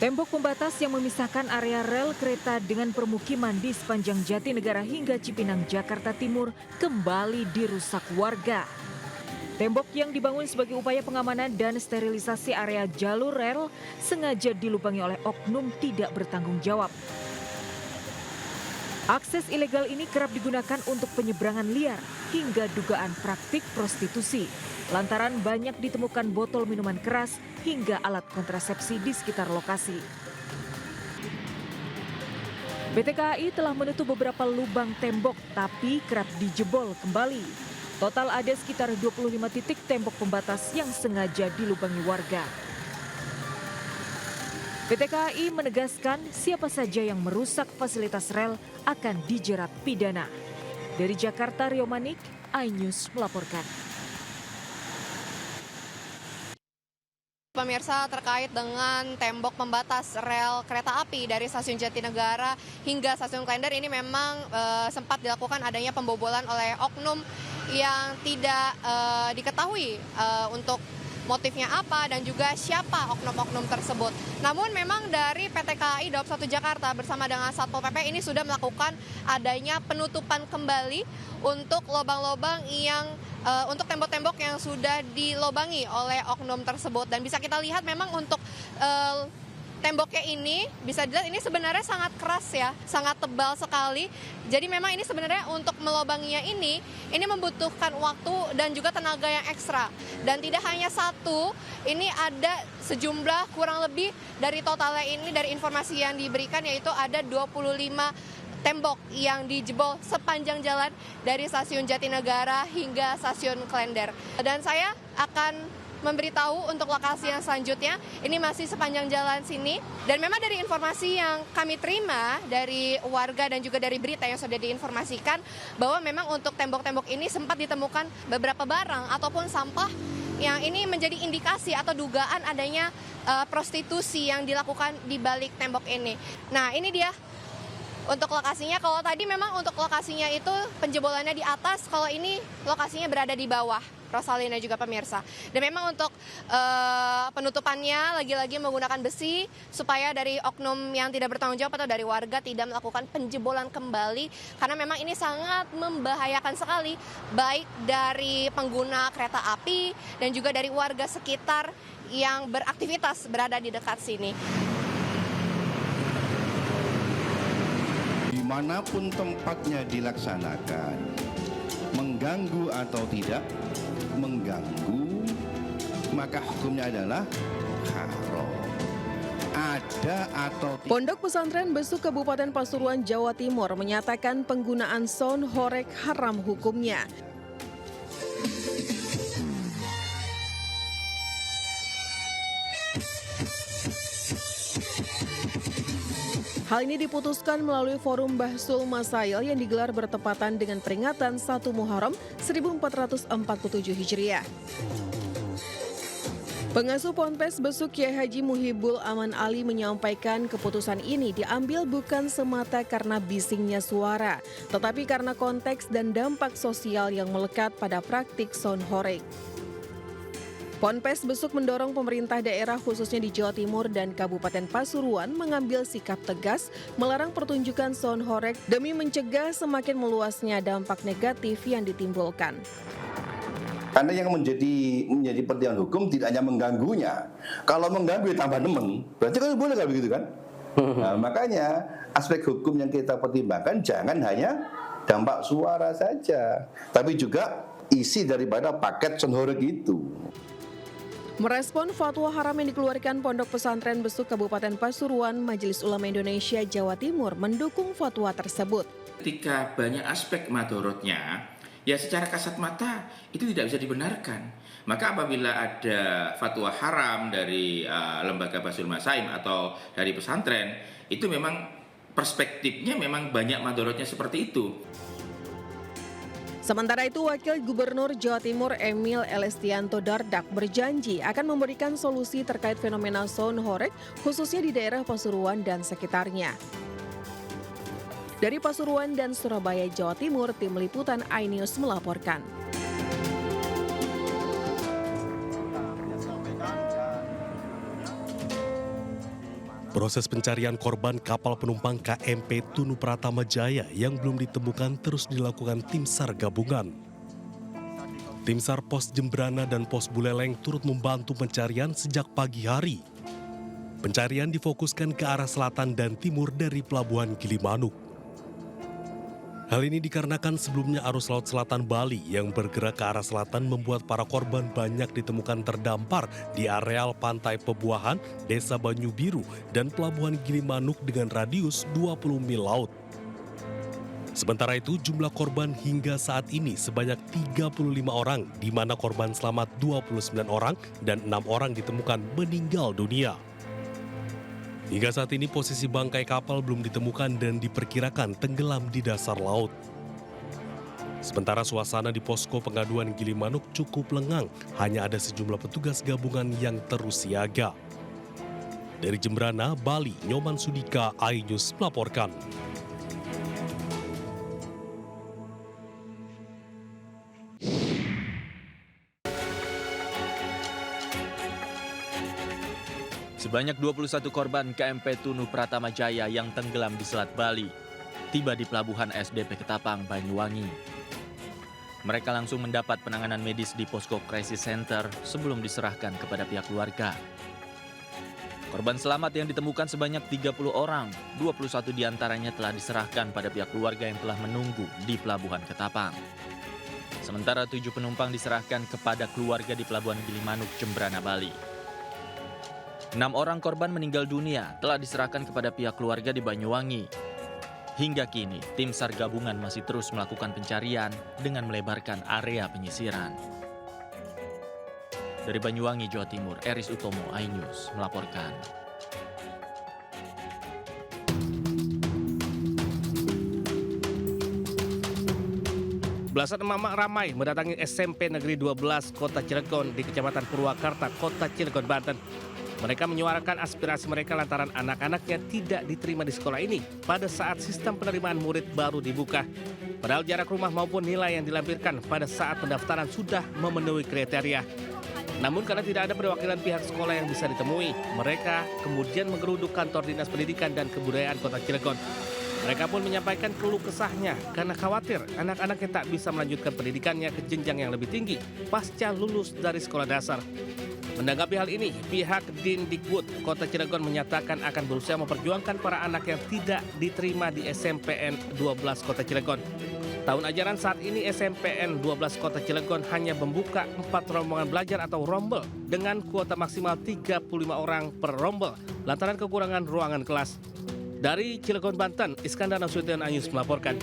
Tembok pembatas yang memisahkan area rel kereta dengan permukiman di sepanjang Jatinegara hingga Cipinang, Jakarta Timur kembali dirusak warga. Tembok yang dibangun sebagai upaya pengamanan dan sterilisasi area jalur rel sengaja dilubangi oleh oknum tidak bertanggung jawab. Akses ilegal ini kerap digunakan untuk penyeberangan liar hingga dugaan praktik prostitusi. Lantaran banyak ditemukan botol minuman keras hingga alat kontrasepsi di sekitar lokasi. PT KAI telah menutup beberapa lubang tembok tapi kerap dijebol kembali. Total ada sekitar 25 titik tembok pembatas yang sengaja dilubangi warga. PT KAI menegaskan siapa saja yang merusak fasilitas rel akan dijerat pidana. Dari Jakarta, Rio Manik, iNews melaporkan. Pemirsa, terkait dengan tembok pembatas rel kereta api dari stasiun Jatinegara hingga stasiun Klender ini memang sempat dilakukan adanya pembobolan oleh oknum yang tidak diketahui untuk motifnya apa dan juga siapa oknum-oknum tersebut. Namun memang dari PT KAI Daob 1 Jakarta bersama dengan Satpol PP ini sudah melakukan adanya penutupan kembali untuk lubang-lubang yang untuk tembok-tembok yang sudah dilobangi oleh oknum tersebut. Dan bisa kita lihat memang untuk temboknya ini bisa dilihat ini sebenarnya sangat keras ya, sangat tebal sekali. Jadi memang ini sebenarnya untuk melobanginya ini membutuhkan waktu dan juga tenaga yang ekstra. Dan tidak hanya satu, ini ada sejumlah kurang lebih dari totalnya ini dari informasi yang diberikan yaitu ada 25 tembok yang dijebol sepanjang jalan dari stasiun Jatinegara hingga stasiun Klender. Dan saya akan memberitahu untuk lokasi yang selanjutnya, ini masih sepanjang jalan sini. Dan memang dari informasi yang kami terima dari warga dan juga dari berita yang sudah diinformasikan, bahwa memang untuk tembok-tembok ini sempat ditemukan beberapa barang ataupun sampah yang ini menjadi indikasi atau dugaan adanya prostitusi yang dilakukan di balik tembok ini. Nah, ini dia untuk lokasinya. Kalau tadi memang untuk lokasinya itu penjebolannya di atas, kalau ini lokasinya berada di bawah, Rosalina juga pemirsa. Dan memang untuk penutupannya lagi-lagi menggunakan besi supaya dari oknum yang tidak bertanggung jawab atau dari warga tidak melakukan penjebolan kembali, karena memang ini sangat membahayakan sekali baik dari pengguna kereta api dan juga dari warga sekitar yang beraktivitas berada di dekat sini. Dimanapun tempatnya dilaksanakan, mengganggu atau tidak mengganggu, maka hukumnya adalah haram. Ada atau tidak. Pondok Pesantren Besuk Kabupaten Pasuruan, Jawa Timur menyatakan penggunaan sound horeg haram hukumnya. Hal ini diputuskan melalui forum Bahsul Masail yang digelar bertepatan dengan peringatan 1 Muharram 1447 Hijriah. Pengasuh Ponpes Besuk Kyai Haji Muhibul Aman Ali menyampaikan keputusan ini diambil bukan semata karena bisingnya suara, tetapi karena konteks dan dampak sosial yang melekat pada praktik sound horeg. Ponpes Besuk mendorong pemerintah daerah khususnya di Jawa Timur dan Kabupaten Pasuruan mengambil sikap tegas melarang pertunjukan sound horeg demi mencegah semakin meluasnya dampak negatif yang ditimbulkan. Karena yang menjadi pertimbangan hukum tidak hanya mengganggunya. Kalau mengganggu tambah nemen, berarti kan boleh nggak begitu kan? Nah, makanya aspek hukum yang kita pertimbangkan jangan hanya dampak suara saja, tapi juga isi daripada paket sound horeg itu. Merespon fatwa haram yang dikeluarkan Pondok Pesantren Besuk Kabupaten Pasuruan, Majelis Ulama Indonesia Jawa Timur mendukung fatwa tersebut. Ketika banyak aspek madorotnya, ya secara kasat mata itu tidak bisa dibenarkan. Maka apabila ada fatwa haram dari lembaga Basul Masaim atau dari pesantren, itu memang perspektifnya memang banyak madorotnya seperti itu. Sementara itu, Wakil Gubernur Jawa Timur Emil Elestianto Dardak berjanji akan memberikan solusi terkait fenomena sound horeg khususnya di daerah Pasuruan dan sekitarnya. Dari Pasuruan dan Surabaya, Jawa Timur, Tim Liputan iNews melaporkan. Proses pencarian korban kapal penumpang KMP Tunu Pratama Jaya yang belum ditemukan terus dilakukan tim SAR gabungan. Tim SAR Pos Jembrana dan Pos Buleleng turut membantu pencarian sejak pagi hari. Pencarian difokuskan ke arah selatan dan timur dari Pelabuhan Gilimanuk. Hal ini dikarenakan sebelumnya arus laut selatan Bali yang bergerak ke arah selatan membuat para korban banyak ditemukan terdampar di areal pantai Pebuahan, Desa Banyu Biru, dan Pelabuhan Gilimanuk dengan radius 20 mil laut. Sementara itu jumlah korban hingga saat ini sebanyak 35 orang, di mana korban selamat 29 orang dan 6 orang ditemukan meninggal dunia. Hingga saat ini posisi bangkai kapal belum ditemukan dan diperkirakan tenggelam di dasar laut. Sementara suasana di posko pengaduan Gilimanuk cukup lengang, hanya ada sejumlah petugas gabungan yang terus siaga. Dari Jembrana, Bali, Nyoman Sudika, iNews melaporkan. Sebanyak 21 korban KMP Tunu Pratama Jaya yang tenggelam di Selat Bali tiba di Pelabuhan SDP Ketapang, Banyuwangi. Mereka langsung mendapat penanganan medis di Posko Crisis Center sebelum diserahkan kepada pihak keluarga. Korban selamat yang ditemukan sebanyak 30 orang, 21 diantaranya telah diserahkan pada pihak keluarga yang telah menunggu di Pelabuhan Ketapang. Sementara 7 penumpang diserahkan kepada keluarga di Pelabuhan Gilimanuk, Jembrana, Bali. 6 orang korban meninggal dunia telah diserahkan kepada pihak keluarga di Banyuwangi. Hingga kini, tim SAR gabungan masih terus melakukan pencarian dengan melebarkan area penyisiran. Dari Banyuwangi, Jawa Timur, Eris Utomo, iNews melaporkan. Belasan emak-emak ramai mendatangi SMP Negeri 12 Kota Cilegon di Kecamatan Purwakarta, Kota Cilegon, Banten. Mereka menyuarakan aspirasi mereka lantaran anak-anaknya tidak diterima di sekolah ini pada saat sistem penerimaan murid baru dibuka. Padahal jarak rumah maupun nilai yang dilampirkan pada saat pendaftaran sudah memenuhi kriteria. Namun karena tidak ada perwakilan pihak sekolah yang bisa ditemui, mereka kemudian menggeruduk kantor Dinas Pendidikan dan Kebudayaan Kota Cilegon. Mereka pun menyampaikan keluh kesahnya karena khawatir anak-anaknya tak bisa melanjutkan pendidikannya ke jenjang yang lebih tinggi pasca lulus dari sekolah dasar. Menanggapi hal ini, pihak Dindikbud Kota Cilegon menyatakan akan berusaha memperjuangkan para anak yang tidak diterima di SMPN 12 Kota Cilegon. Tahun ajaran saat ini SMPN 12 Kota Cilegon hanya membuka 4 rombongan belajar atau rombel dengan kuota maksimal 35 orang per rombel lantaran kekurangan ruangan kelas. Dari Cilegon, Banten, Iskandar Nasution, iNews melaporkan.